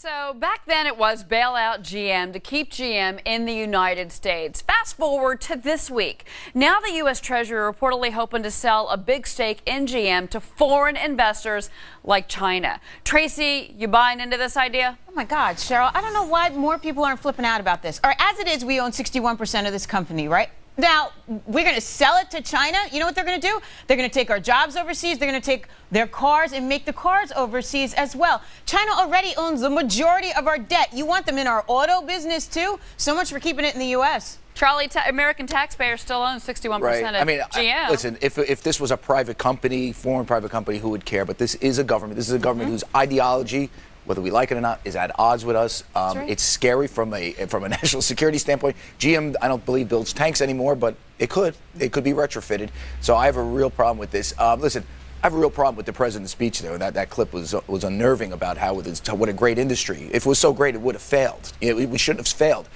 So back then it was bail out GM to keep GM in the United States. Fast forward to this week. Now the U.S. Treasury reportedly hoping to sell a big stake in GM to foreign investors like China. Tracy, you buying into this idea? Oh my God, Cheryl, I don't know why more people aren't flipping out about this. All right, as it is, we own 61% of this company, right? Now, we're going to sell it to China. You know what they're going to do? They're going to take our jobs overseas. They're going to take their cars and make the cars overseas as well. China already owns the majority of our debt. You want them in our auto business, too? So much for keeping it in the U.S. Charlie, American taxpayers still own 61% of GM. Listen, if this was a private company, foreign private company, who would care? But this is a government. This is a government whose ideology, whether we like it or not, is at odds with us. Right. It's scary from a national security standpoint. GM, I don't believe, builds tanks anymore, but it could be retrofitted. So I have a real problem with this. Listen, I have a real problem with the president's speech there. That clip was unnerving about what a great industry. If it was so great, it would have failed. We shouldn't have failed.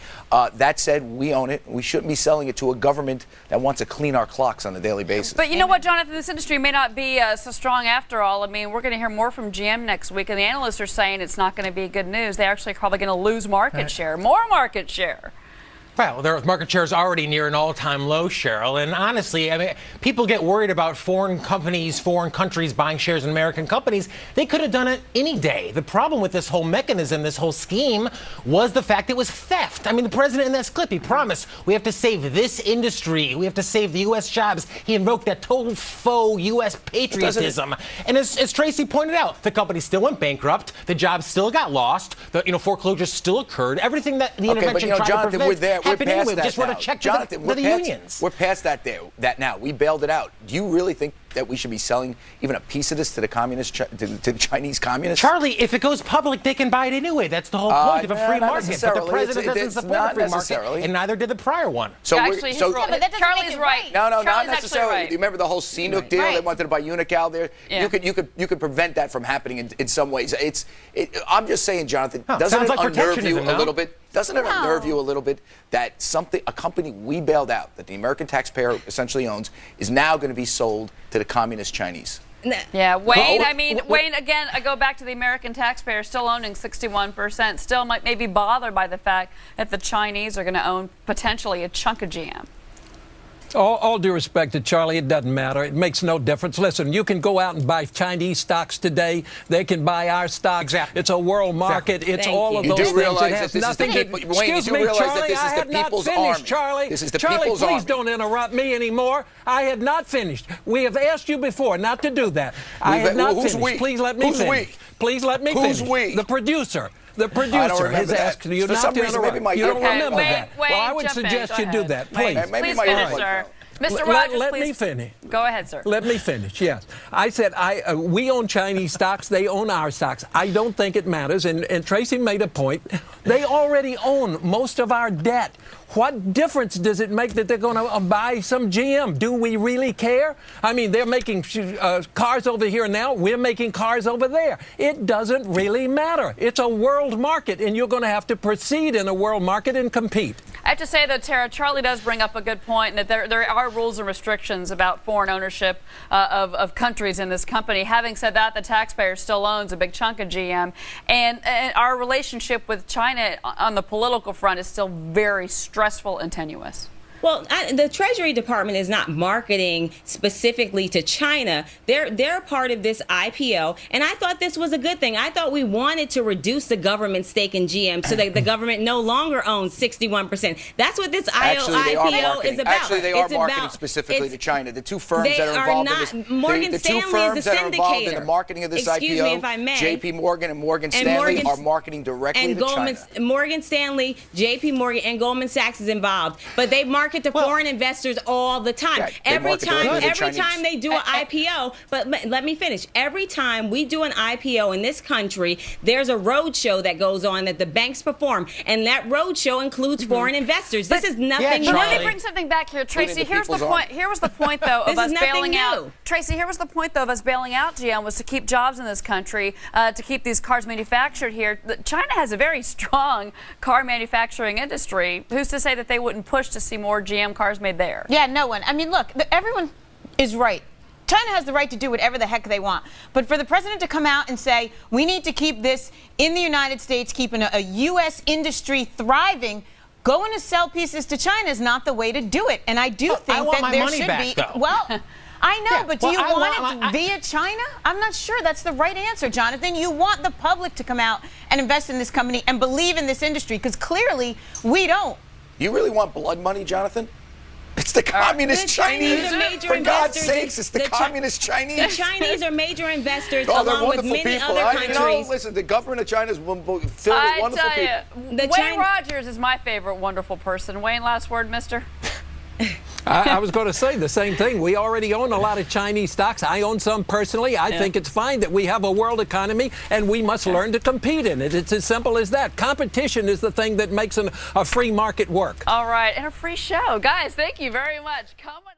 That said, we own it. We shouldn't be selling it to a government that wants to clean our clocks on a daily basis. But you know what, Jonathan? This industry may not be so strong after all. I mean, we're going to hear more from GM next week, and the analysts are saying it's not going to be good news. They're actually probably going to lose market share, more market share. Well, their market share is already near an all-time low, Cheryl. And honestly, I mean, people get worried about foreign companies, foreign countries buying shares in American companies. They could have done it any day. The problem with this whole mechanism, this whole scheme, was the fact it was theft. I mean, the president in this clip, he promised we have to save this industry. We have to save the U.S. jobs. He invoked that total faux U.S. patriotism. And as Tracy pointed out, the company still went bankrupt. The jobs still got lost. The foreclosures still occurred. Everything that the intervention tried to prevent happened anyway. We just want to check Jonathan, to the unions. We're past that now. We bailed it out. Do you really think that we should be selling even a piece of this to the to the Chinese communists? Charlie, if it goes public, they can buy it anyway. That's the whole point of a free market. But the president doesn't support a free market, and neither did the prior one. So, but Charlie's right. No, Charlie's not necessarily. Right. You remember the whole CNOOC deal? They wanted to buy Unical there. Yeah. You could prevent that from happening in some ways. I'm just saying, Jonathan, doesn't it unnerve you a little bit? Doesn't it unnerve you a little bit that a company we bailed out, that the American taxpayer essentially owns, is now going to be sold to the communist Chinese? Yeah, Wayne, Wayne, again, I go back to the American taxpayer still owning 61%, still might maybe bothered by the fact that the Chinese are going to own potentially a chunk of GM. All due respect to Charlie, it doesn't matter. It makes no difference. Listen, you can go out and buy Chinese stocks today. They can buy our stocks. Exactly. It's a world market. It's all of those things. You do realize it has that this nothing is the people. Wayne, Excuse you do me, realize Charlie, that this is the people's army. Charlie, This is the Charlie, people's please army. don't interrupt me anymore. I had not finished. We have asked you before not to do that. I have not who's finished. we? Please let me Who's finish. we? Please let me Who's finish. we? The producer. The I don't producer remember has that. asked you For not some to reason, interrupt. maybe my You don't earphone- remember that. Wayne, Well, I would jump in. suggest Go you do ahead. that, Wayne, please. Maybe please my finish, earphone sir. fell. Mr. Rogers, let please. me finish. Go ahead, sir. Let me finish, yes. I said we own Chinese stocks. They own our stocks. I don't think it matters. And Tracy made a point. They already own most of our debt. What difference does it make that they're going to buy some GM? Do we really care? I mean, they're making cars over here now. We're making cars over there. It doesn't really matter. It's a world market, and you're going to have to proceed in a world market and compete. I have to say, though, Tara, Charlie does bring up a good point, and that there are rules and restrictions about foreign ownership of countries in this company. Having said that, the taxpayer still owns a big chunk of GM, and our relationship with China on the political front is still very stressful and tenuous. Well, the Treasury Department is not marketing specifically to China. They're part of this IPO, and I thought this was a good thing. I thought we wanted to reduce the government stake in GM so that the government no longer owns 61%. That's what this IPO is about. Actually, they are marketing specifically to China. The two firms that are involved in this, Morgan the two Stanley firms is the that are involved in the syndicator. marketing of this Excuse IPO, me if I may. J.P. Morgan and Morgan Stanley are marketing directly to China. Morgan Stanley, J.P. Morgan, and Goldman Sachs is involved, but they market to foreign investors all the time. Yeah, every Chinese. time they do an IPO, but let me finish. Every time we do an IPO in this country, there's a road show that goes on that the banks perform, and that road show includes foreign investors. This is nothing new. But let me bring something back here, Tracy. Here's the point. Here was the point, though, of us bailing out. Tracy, here was the point, though, of us bailing out GM was to keep jobs in this country, to keep these cars manufactured here. China has a very strong car manufacturing industry. Who's to say that they wouldn't push to see more GM cars made there? Yeah, no one. I mean, look, everyone is right China has the right to do whatever the heck they want. But for the president to come out and say, we need to keep this in the United States, keeping a U.S. industry thriving, going to sell pieces to China is not the way to do it. And I do think I want that my there money should back, be. though. Well, I know, Yeah, but do well, you I want want- it via China? I'm not sure that's the right answer, Jonathan. You want the public to come out and invest in this company and believe in this industry, because clearly we don't. You really want blood money, Jonathan? It's the communist The Chinese Chinese. are major For God's investors. sakes, it's the The Chi- communist Chinese. The Chinese are major investors Oh, they're along with wonderful many people. other You know, countries. listen, the government of China is filled with I wonderful tell people. you, The Wayne China- Rogers is my favorite wonderful person. Wayne, last word, mister? I was going to say the same thing. We already own a lot of Chinese stocks. I own some personally. I think it's fine that we have a world economy and we must learn to compete in it. It's as simple as that. Competition is the thing that makes a free market work. All right, and a free show. Guys, thank you very much. Coming